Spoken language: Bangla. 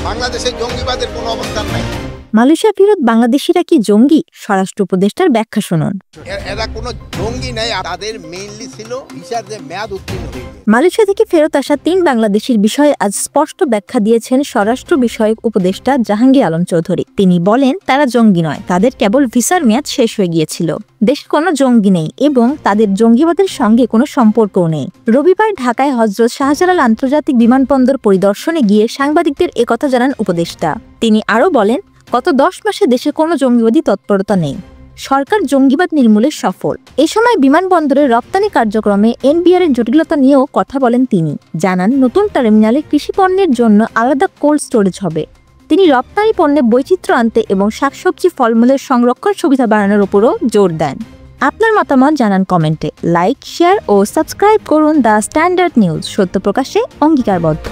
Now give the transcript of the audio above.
বাংলাদেশে জঙ্গিবাদের কোনো অবস্থান নাই। মালয়েশিয়া ফেরত বাংলাদেশিরা কি জঙ্গি? স্বরাষ্ট্র উপদেষ্টার ব্যাখ্যা শুনুন। এরা কোনো জঙ্গি নাই, তাদের মেইনলি ছিল ভিসার যে মেয়াদ উত্তীর্ণ হয়ে গেছে। মালয়েশিয়া থেকে ফেরত আসা ৩ বাংলাদেশির বিষয়ে আজ স্পষ্ট ব্যাখ্যা দিয়েছেন স্বরাষ্ট্র বিষয়ক উপদেষ্টা জাহাঙ্গীর আলম চৌধুরী। তিনি বলেন, তারা জঙ্গি নয়, তাদের কেবল ভিসার মেয়াদ শেষ হয়ে গিয়েছিল। দেশে কোনো জঙ্গি নেই এবং তাদের জঙ্গিবাদের সঙ্গে কোনো সম্পর্কও নেই। রবিবার ঢাকায় হযরত শাহজালাল আন্তর্জাতিক বিমানবন্দর পরিদর্শনে গিয়ে সাংবাদিকদের একথা জানান উপদেষ্টা। তিনি আরও বলেন, গত ১০ মাসে দেশে কোনো জঙ্গিবাদী তৎপরতা নেই। সরকার জঙ্গিবাদ নির্মূলে সফল। এ সময় বিমানবন্দরের রপ্তানি কার্যক্রমে এনবিআর এর জটিলতা নিয়েও কথা বলেন তিনি। জানান, নতুন টার্মিনালে কৃষি পণ্যের জন্য আলাদা কোল্ড স্টোরেজ হবে। তিনি রপ্তানি পণ্যে বৈচিত্র্য আনতে এবং শাকসবজি ফলমূলের সংরক্ষণ সুবিধা বাড়ানোর উপরও জোর দেন। আপনার মতামত জানান কমেন্টে। লাইক, শেয়ার ও সাবস্ক্রাইব করুন দ্য স্ট্যান্ডার্ড নিউজ। সত্য প্রকাশে অঙ্গীকারবদ্ধ।